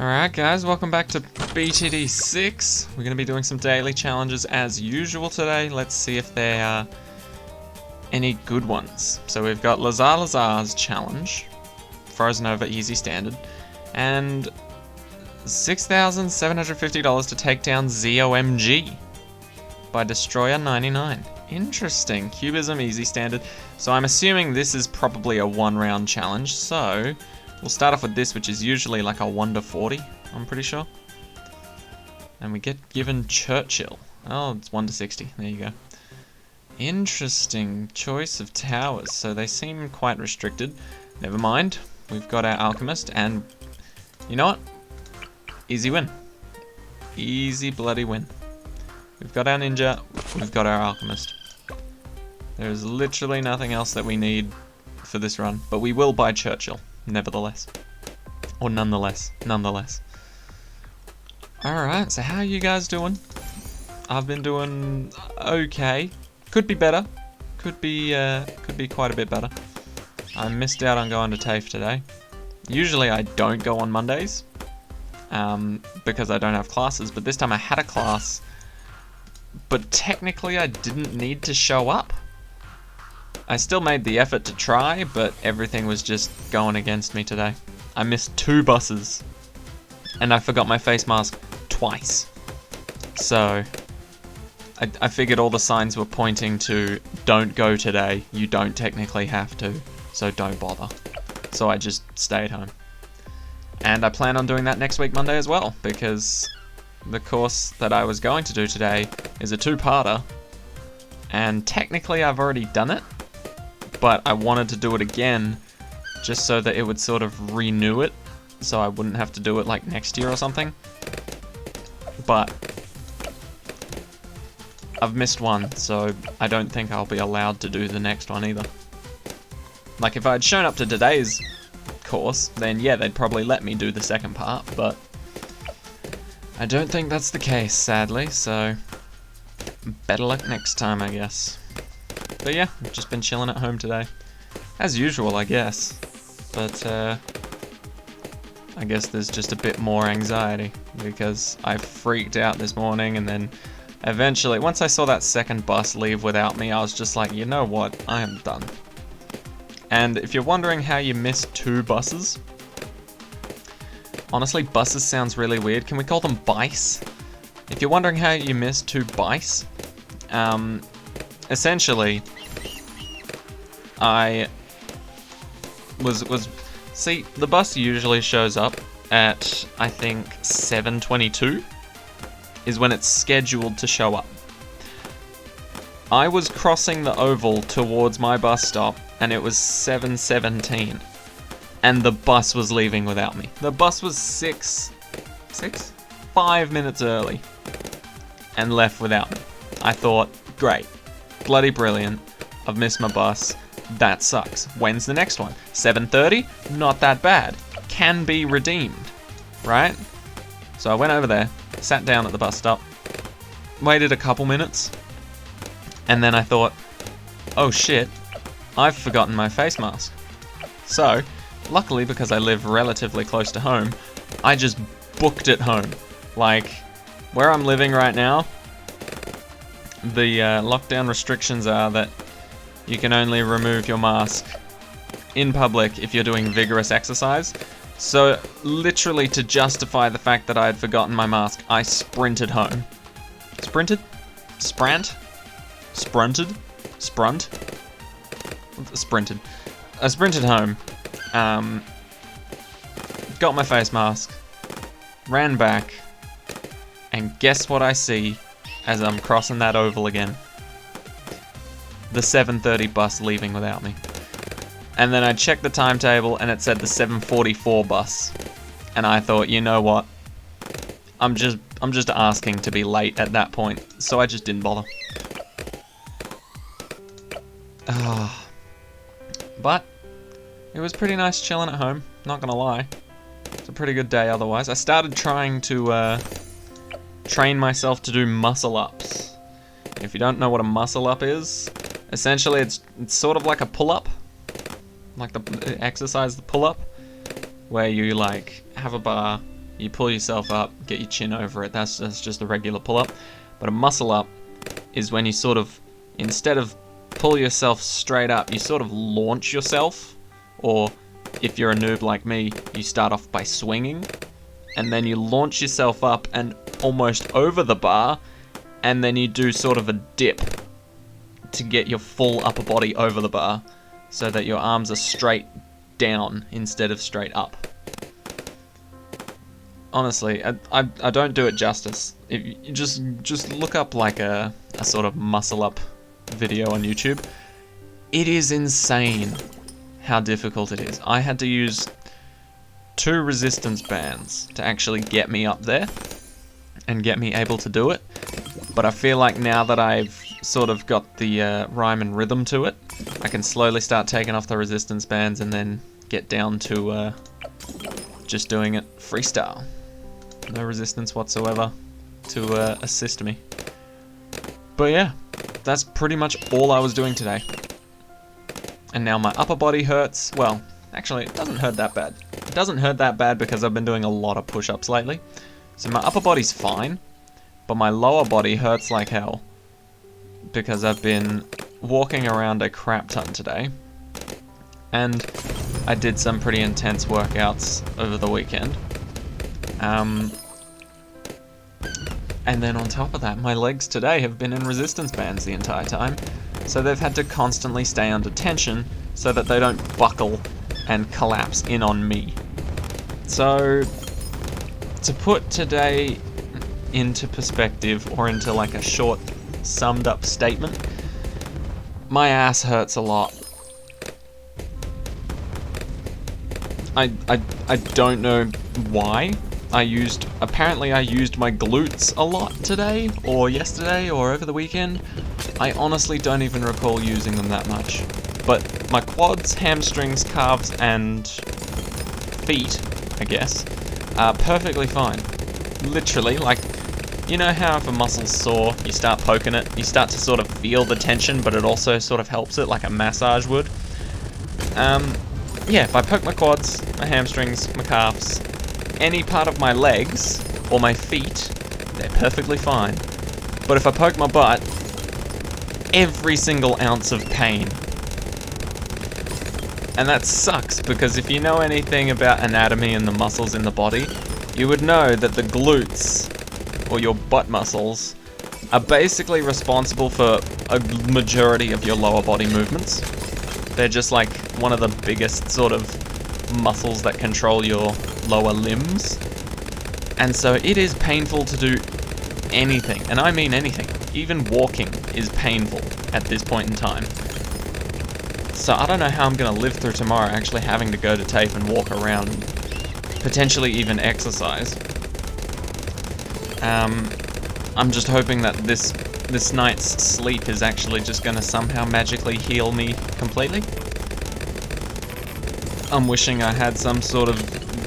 Alright guys, welcome back to BTD6. We're going to be doing some daily challenges as usual today. Let's see if there are any good ones. So we've got LazarLazar's challenge, Frozen Over Easy Standard, and $6,750 to take down ZOMG by Destroyer 99. Interesting. Cubism Easy Standard. So I'm assuming this is probably a one-round challenge, so we'll start off with this, which is usually like a 1 to 40, I'm pretty sure. And we get given Churchill. Oh, it's 1 to 60. There you go. Interesting choice of towers. So they seem quite restricted. Never mind. We've got our Alchemist, and you know what? Easy win. Easy bloody win. We've got our Ninja. We've got our Alchemist. There's literally nothing else that we need for this run, but we will buy Churchill. Nevertheless. Or nonetheless. Nonetheless. Alright, so how are you guys doing? I've been doing okay. Could be better. Could be quite a bit better. I missed out on going to TAFE today. Usually I don't go on Mondays. Because I don't have classes, but this time I had a class. But technically I didn't need to show up. I still made the effort to try, but everything was just going against me today. I missed 2 buses, and I forgot my face mask twice. So, I figured all the signs were pointing to, don't go today, you don't technically have to, so don't bother. So I just stayed home. And I plan on doing that next week Monday as well, because the course that I was going to do today is a 2-parter, and technically I've already done it, but I wanted to do it again just so that it would sort of renew it, so I wouldn't have to do it like next year or something. But I've missed one, so I don't think I'll be allowed to do the next one either. Like if I had shown up to today's course, then yeah, they'd probably let me do the second part, but I don't think that's the case, sadly, so better luck next time, I guess. But yeah, I've just been chilling at home today. As usual, I guess. But, I guess there's just a bit more anxiety, because I freaked out this morning, and then eventually, once I saw that second bus leave without me, I was just like, you know what, I am done. And if you're wondering how you missed 2 buses, honestly, buses sounds really weird. Can we call them bice? If you're wondering how you missed 2 bice, essentially, I see, the bus usually shows up at, I think, 7:22 is when it's scheduled to show up. I was crossing the oval towards my bus stop, and it was 7:17, and the bus was leaving without me. The bus was 5 minutes early, and left without me. I thought, great. Bloody brilliant. I've missed my bus. That sucks. When's the next one? 7:30? Not that bad. Can be redeemed. Right? So I went over there, sat down at the bus stop, waited a couple minutes, and then I thought, oh shit, I've forgotten my face mask. So, luckily because I live relatively close to home, I just booked it home. Like, where I'm living right now, the lockdown restrictions are that you can only remove your mask in public if you're doing vigorous exercise. So literally to justify the fact that I had forgotten my mask, I sprinted home. Sprinted? Sprant? Sprunted? Sprunt? Sprinted. I sprinted home. Got my face mask. Ran back. And guess what I see as I'm crossing that oval again? The 7:30 bus leaving without me. And then I checked the timetable and it said the 7:44 bus. And I thought, you know what? I'm just asking to be late at that point, so I just didn't bother. But it was pretty nice chilling at home, not gonna lie. It's a pretty good day otherwise. I started trying to train myself to do muscle ups. If you don't know what a muscle up is, essentially it's sort of like a pull-up, like the exercise, the pull-up, where you like have a bar you pull yourself up, get your chin over it. That's just a regular pull-up. But a muscle-up is when you sort of, instead of pull yourself straight up, you sort of launch yourself. Or if you're a noob like me, you start off by swinging, and then you launch yourself up and almost over the bar, and then you do sort of a dip to get your full upper body over the bar, so that your arms are straight down instead of straight up. Honestly, I don't do it justice. If you just look up like a sort of muscle up video on YouTube, it is insane how difficult it is. I had to use 2 resistance bands to actually get me up there and get me able to do it. But I feel like now that I've sort of got the rhyme and rhythm to it, I can slowly start taking off the resistance bands and then get down to just doing it freestyle. No resistance whatsoever to assist me. But yeah, that's pretty much all I was doing today. And now my upper body hurts. Well, actually, it doesn't hurt that bad. It doesn't hurt that bad because I've been doing a lot of push-ups lately. So my upper body's fine, but my lower body hurts like hell because I've been walking around a crap ton today. And I did some pretty intense workouts over the weekend. And then on top of that, my legs today have been in resistance bands the entire time, so they've had to constantly stay under tension so that they don't buckle and collapse in on me. So, to put today into perspective, or into like a short, summed up statement, my ass hurts a lot. I don't know why. Apparently I used my glutes a lot today, or yesterday, or over the weekend. I honestly don't even recall using them that much. But my quads, hamstrings, calves, and feet, I guess, are perfectly fine. Literally, like, you know how if a muscle's sore, you start poking it, you start to sort of feel the tension, but it also sort of helps it, like a massage would? Yeah, if I poke my quads, my hamstrings, my calves, any part of my legs, or my feet, they're perfectly fine. But if I poke my butt, every single ounce of pain. And that sucks, because if you know anything about anatomy and the muscles in the body, you would know that the glutes, or your butt muscles, are basically responsible for a majority of your lower body movements. They're just like one of the biggest sort of muscles that control your lower limbs. And so it is painful to do anything, and I mean anything. Even walking is painful at this point in time. So I don't know how I'm going to live through tomorrow actually having to go to TAFE and walk around and potentially even exercise. I'm just hoping that this night's sleep is actually just going to somehow magically heal me completely. I'm wishing I had some sort of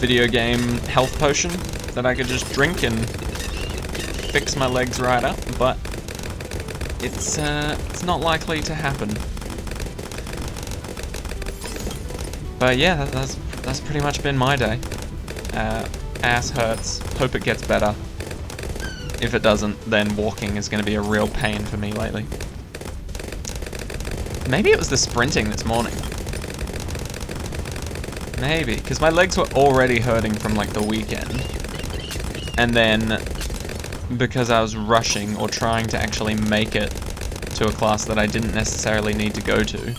video game health potion that I could just drink and fix my legs right up, but it's not likely to happen. But yeah, that's pretty much been my day. Ass hurts. Hope it gets better. If it doesn't, then walking is going to be a real pain for me lately. Maybe it was the sprinting this morning. Maybe, because my legs were already hurting from like the weekend. And then, because I was rushing or trying to actually make it to a class that I didn't necessarily need to go to,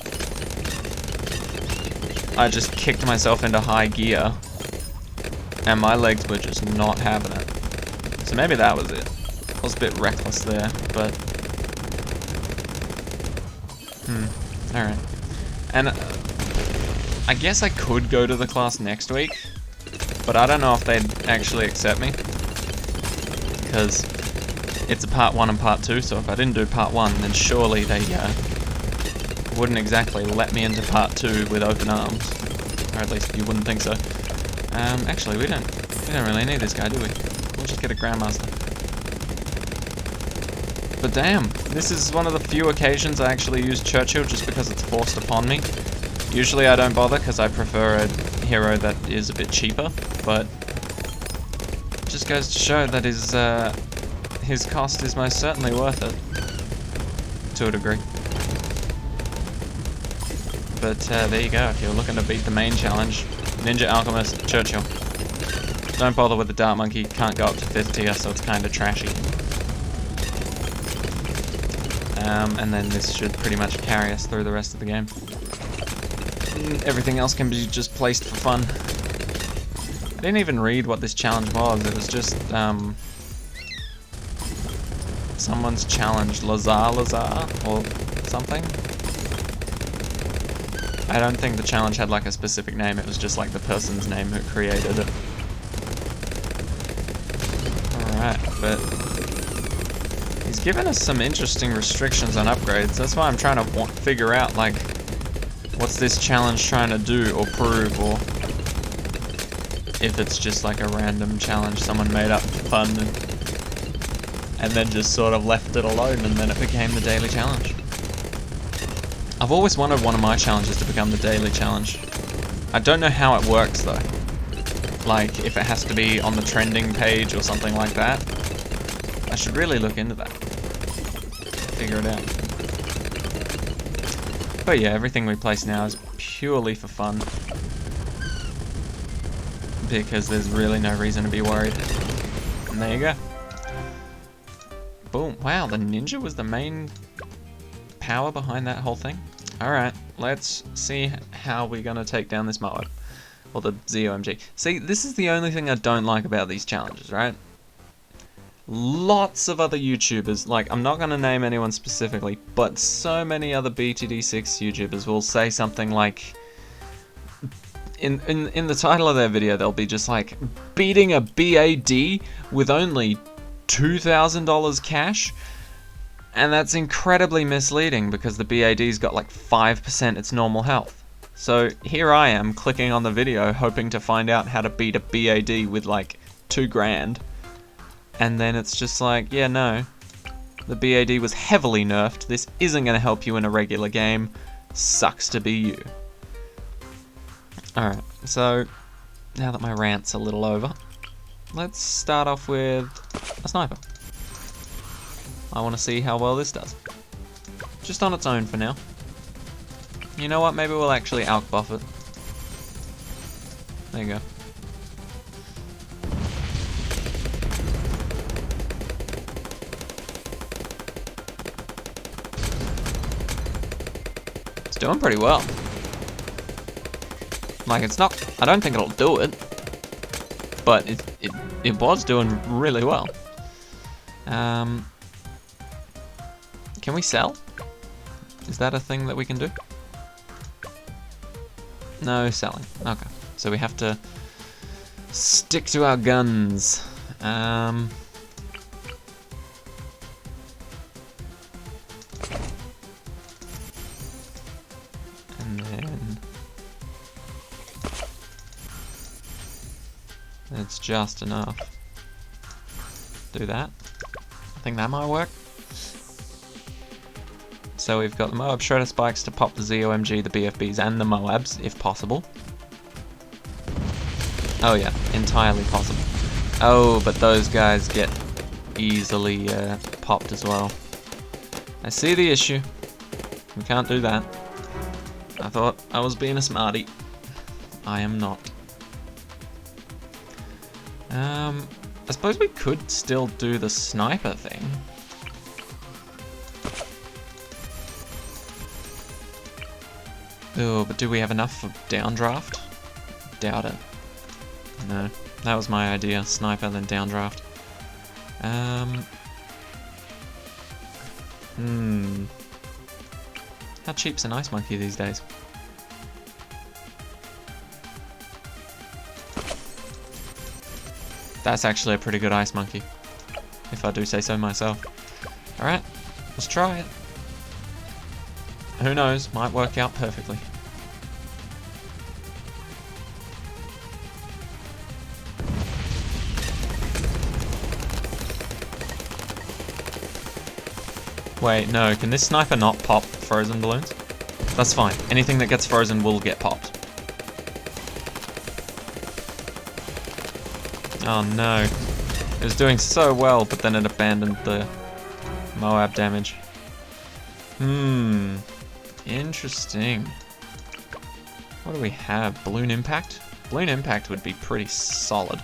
I just kicked myself into high gear. And my legs were just not having it. So maybe that was it. I was a bit reckless there, but... alright. And I guess I could go to the class next week, but I don't know if they'd actually accept me. Because it's a part 1 and part 2, so if I didn't do part 1, then surely they wouldn't exactly let me into part 2 with open arms. Or at least you wouldn't think so. Actually, we don't really need this guy, do we? We'll just get a Grandmaster. But damn, this is one of the few occasions I actually use Churchill just because it's forced upon me. Usually I don't bother because I prefer a hero that is a bit cheaper, but just goes to show that his cost is most certainly worth it. To a degree. But there you go, if you're looking to beat the main challenge, Ninja Alchemist, Churchill. Don't bother with the Dart Monkey, can't go up to 5th tier, so it's kind of trashy. And then this should pretty much carry us through the rest of the game. Everything else can be just placed for fun. I didn't even read what this challenge was, it was just someone's challenge, LazarLazar or something. I don't think the challenge had like a specific name, it was just like the person's name who created it. Alright, but he's given us some interesting restrictions on upgrades. That's why I'm trying to figure out like what's this challenge trying to do or prove, or if it's just like a random challenge someone made up for fun and then just sort of left it alone and then it became the daily challenge. I've always wanted one of my challenges to become the daily challenge. I don't know how it works though. Like if it has to be on the trending page or something like that. I should really look into that. Figure it out. But yeah, everything we place now is purely for fun. Because there's really no reason to be worried. And there you go. Boom. Wow, the ninja was the main power behind that whole thing. Alright, let's see how we're going to take down this Moab. Or the ZOMG. See, this is the only thing I don't like about these challenges, right? Lots of other YouTubers, like I'm not going to name anyone specifically, but so many other BTD6 YouTubers will say something like, in the title of their video they'll be just like, beating a BAD with only $2,000 cash, and that's incredibly misleading because the BAD's got like 5% its normal health. So here I am clicking on the video hoping to find out how to beat a BAD with like 2 grand. And then it's just like, yeah, no. The BAD was heavily nerfed. This isn't going to help you in a regular game. Sucks to be you. Alright, so now that my rant's a little over, let's start off with a sniper. I want to see how well this does. Just on its own for now. You know what, maybe we'll actually alch buff it. There you go. It's doing pretty well. Like, it's not, I don't think it'll do it, but it was doing really well. Can we sell? Is that a thing that we can do? No selling. Okay, so we have to stick to our guns. And then it's just enough. Do that. I think that might work. So we've got the Moab Shredder Spikes to pop the ZOMG, the BFBs, and the Moabs, if possible. Oh yeah, entirely possible. Oh, but those guys get easily popped as well. I see the issue. We can't do that. I thought I was being a smarty. I am not. I suppose we could still do the sniper thing. Oh, but do we have enough for downdraft? Doubt it. No, that was my idea. Sniper, then downdraft. How cheap's an ice monkey these days? That's actually a pretty good ice monkey, if I do say so myself. Alright, let's try it. Who knows, might work out perfectly. Wait, no, can this sniper not pop frozen balloons? That's fine, anything that gets frozen will get popped. Oh no. was doing so well, but then it abandoned the Moab damage. Interesting. What do we have? Balloon Impact? Balloon Impact would be pretty solid.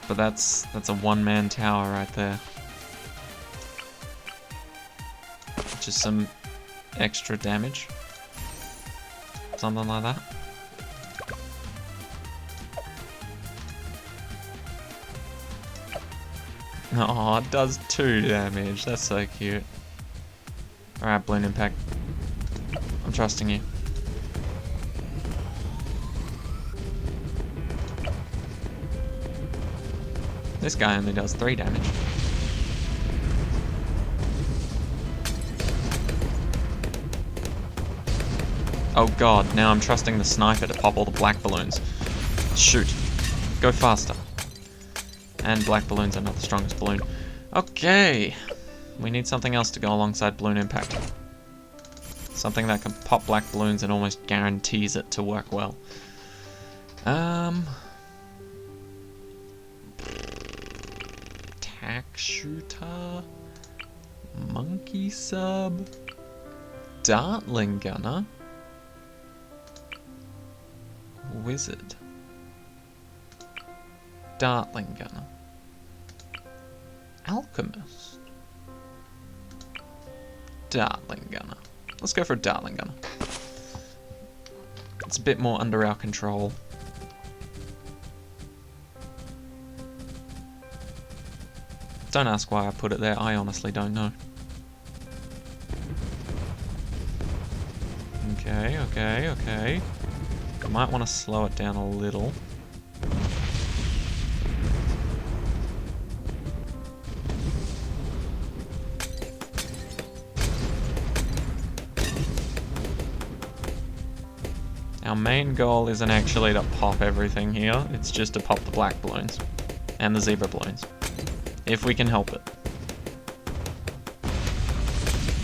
But that's a one-man tower right there. Just some extra damage. Something like that. Oh, it does 2 damage. That's so cute. Alright, Balloon Impact. I'm trusting you. This guy only does 3 damage. Oh god, now I'm trusting the sniper to pop all the black balloons. Shoot. Go faster. And black balloons are not the strongest balloon. Okay. We need something else to go alongside Balloon Impact. Something that can pop black balloons and almost guarantees it to work well. Tack Shooter, Monkey Sub, Dartling Gunner, Wizard, Dartling Gunner, Alchemist, Dartling Gunner. Let's go for a Dartling Gunner. It's a bit more under our control. Don't ask why I put it there, I honestly don't know. Okay, okay, okay. Might want to slow it down a little. Our main goal isn't actually to pop everything here, it's just to pop the black balloons. And the zebra balloons. If we can help it.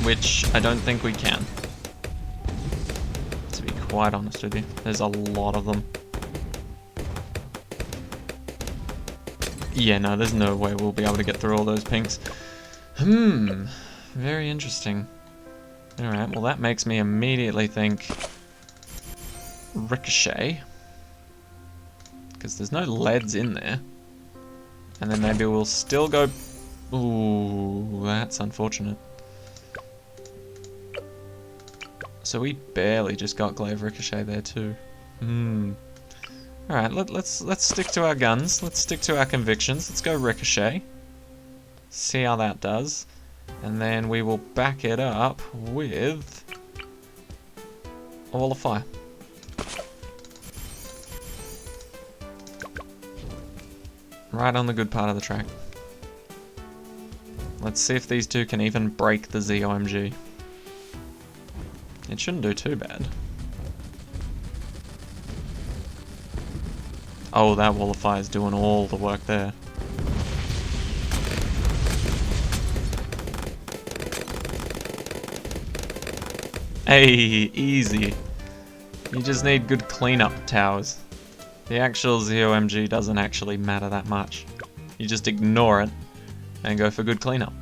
Which I don't think we can. To be quite honest with you. There's a lot of them. Yeah, no, there's no way we'll be able to get through all those pinks. Very interesting. Alright, well that makes me immediately think Ricochet. Because there's no leads in there. And then maybe we'll still go... Ooh, that's unfortunate. So we barely just got Glaive Ricochet there too. Alright, let's stick to our guns. Let's stick to our convictions. Let's go Ricochet. See how that does. And then we will back it up with a Wall of Fire. Right on the good part of the track. Let's see if these two can even break the ZOMG. It shouldn't do too bad. Oh, that Wall of Fire is doing all the work there. Hey, easy. You just need good cleanup towers. The actual ZOMG doesn't actually matter that much. You just ignore it and go for good cleanup.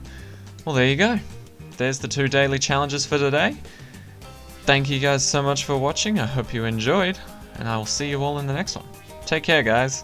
Well, there you go. There's the 2 daily challenges for today. Thank you guys so much for watching. I hope you enjoyed, and I will see you all in the next one. Take care, guys.